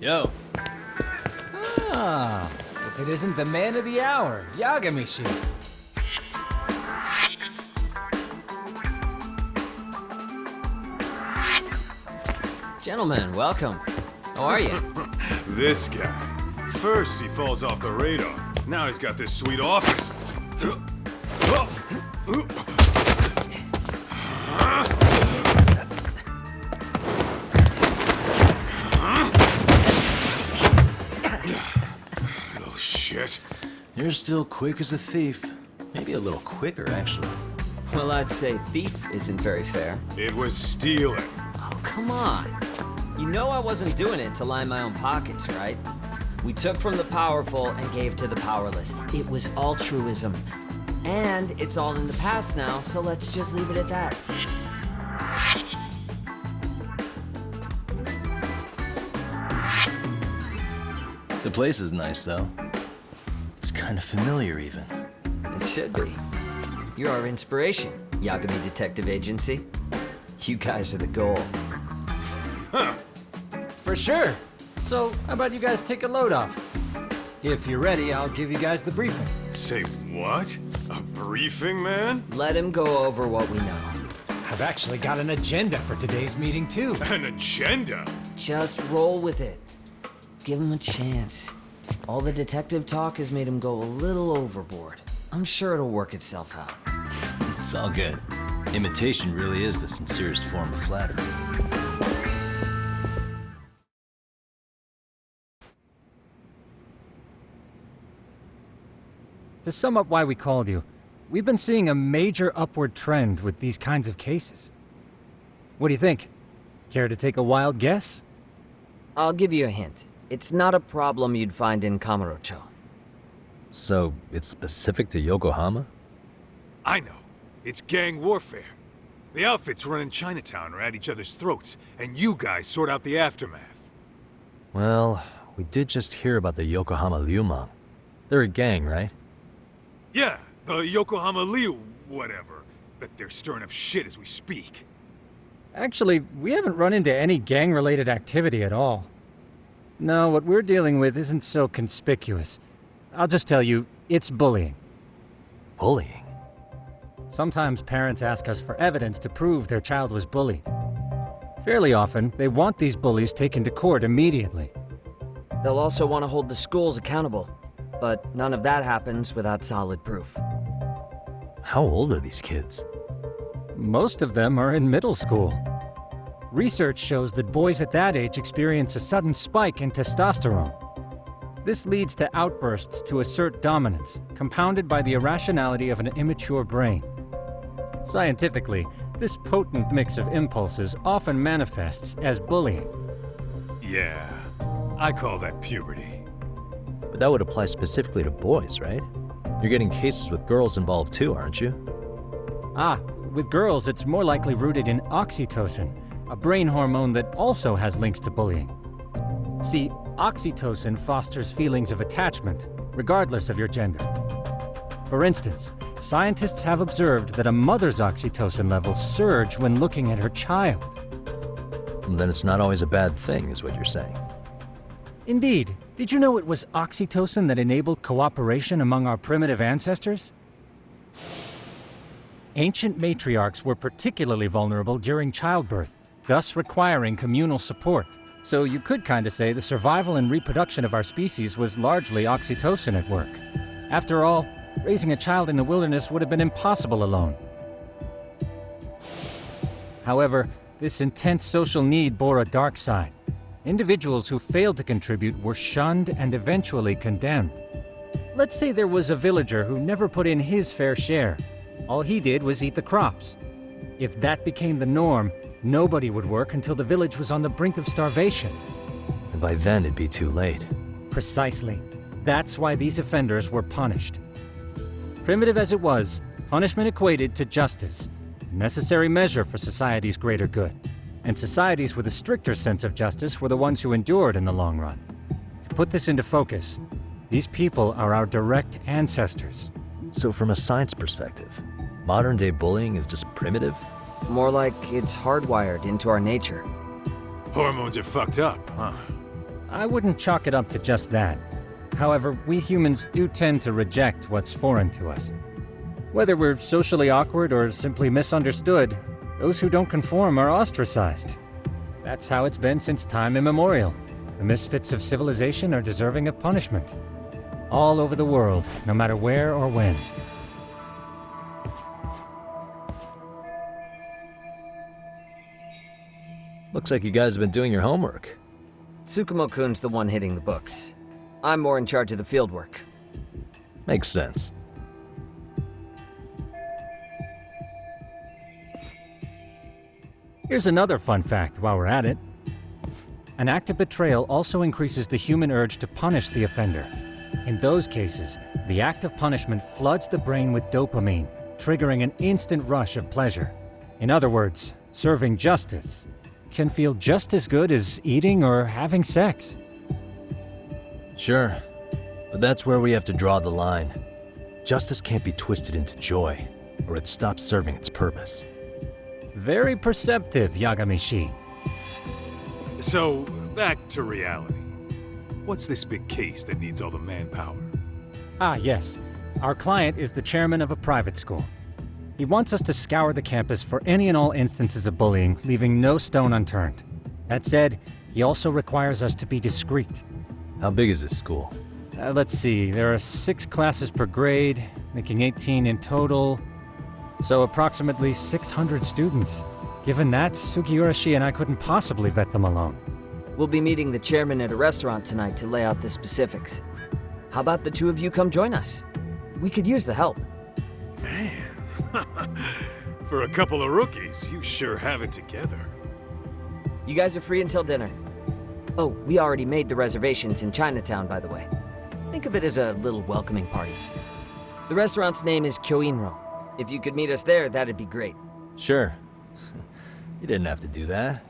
Yo. Ah, if it isn't the man of the hour, Yagami-shi. Gentlemen, welcome. How are you? This guy. First he falls off the radar. Now he's got this sweet office. Little shit. You're still quick as a thief. Maybe a little quicker, actually. Well, I'd say thief isn't very fair. It was stealing. Oh, come on. You know I wasn't doing it to line my own pockets, right? We took from the powerful and gave to the powerless. It was altruism. And it's all in the past now, so let's just leave it at that. The place is nice, though. It's kind of familiar, even. It should be. You're our inspiration, Yagami Detective Agency. You guys are the goal. For sure. So, how about you guys take a load off? If you're ready, I'll give you guys the briefing. Say what? A briefing, man? Let him go over what we know. I've actually got an agenda for today's meeting, too. An agenda? Just roll with it. Give him a chance. All the detective talk has made him go a little overboard. I'm sure it'll work itself out. It's all good. Imitation really is the sincerest form of flattery. To sum up why we called you, we've been seeing a major upward trend with these kinds of cases. What do you think? Care to take a wild guess? I'll give you a hint. It's not a problem you'd find in Kamurocho. So, it's specific to Yokohama? I know. It's gang warfare. The outfits running Chinatown are at each other's throats, and you guys sort out the aftermath. Well, we did just hear about the Yokohama Liumang. They're a gang, right? Yeah, the Yokohama Liu, whatever. Bet they're stirring up shit as we speak. Actually, we haven't run into any gang-related activity at all. No, what we're dealing with isn't so conspicuous. I'll just tell you, it's bullying. Bullying? Sometimes parents ask us for evidence to prove their child was bullied. Fairly often, they want these bullies taken to court immediately. They'll also want to hold the schools accountable, but none of that happens without solid proof. How old are these kids? Most of them are in middle school. Research shows that boys at that age experience a sudden spike in testosterone. This leads to outbursts to assert dominance, compounded by the irrationality of an immature brain. Scientifically, this potent mix of impulses often manifests as bullying. Yeah, I call that puberty. But that would apply specifically to boys, right? You're getting cases with girls involved too, aren't you? Ah, with girls it's more likely rooted in oxytocin, a brain hormone that also has links to bullying. See, oxytocin fosters feelings of attachment, regardless of your gender. For instance, scientists have observed that a mother's oxytocin levels surge when looking at her child. Then it's not always a bad thing, is what you're saying. Indeed. Did you know it was oxytocin that enabled cooperation among our primitive ancestors? Ancient matriarchs were particularly vulnerable during childbirth, thus requiring communal support. So you could kinda say the survival and reproduction of our species was largely oxytocin at work. After all, raising a child in the wilderness would have been impossible alone. However, this intense social need bore a dark side. Individuals who failed to contribute were shunned and eventually condemned. Let's say there was a villager who never put in his fair share. All he did was eat the crops. If that became the norm, nobody would work until the village was on the brink of starvation. And by then it'd be too late. Precisely. That's why these offenders were punished. Primitive as it was, punishment equated to justice, a necessary measure for society's greater good. And societies with a stricter sense of justice were the ones who endured in the long run. To put this into focus, these people are our direct ancestors. So from a science perspective, modern-day bullying is just primitive? More like it's hardwired into our nature. Hormones are fucked up, huh? I wouldn't chalk it up to just that. However, we humans do tend to reject what's foreign to us. Whether we're socially awkward or simply misunderstood, those who don't conform are ostracized. That's how it's been since time immemorial. The misfits of civilization are deserving of punishment. All over the world, no matter where or when. Looks like you guys have been doing your homework. Tsukumo-kun's the one hitting the books. I'm more in charge of the fieldwork. Makes sense. Here's another fun fact while we're at it. An act of betrayal also increases the human urge to punish the offender. In those cases, the act of punishment floods the brain with dopamine, triggering an instant rush of pleasure. In other words, serving justice can feel just as good as eating or having sex. Sure, but that's where we have to draw the line. Justice can't be twisted into joy, or it stops serving its purpose. Very perceptive, Yagami-shi. So, back to reality. What's this big case that needs all the manpower? Ah, yes. Our client is the chairman of a private school. He wants us to scour the campus for any and all instances of bullying, leaving no stone unturned. That said, he also requires us to be discreet. How big is this school? Let's see, there are 6 classes per grade, making 18 in total. So approximately 600 students. Given that, Sugiura-shi and I couldn't possibly vet them alone. We'll be meeting the chairman at a restaurant tonight to lay out the specifics. How about the two of you come join us? We could use the help. Man, for a couple of rookies, you sure have it together. You guys are free until dinner. Oh, we already made the reservations in Chinatown, by the way. Think of it as a little welcoming party. The restaurant's name is Kyoinro. If you could meet us there, that'd be great. Sure. You didn't have to do that.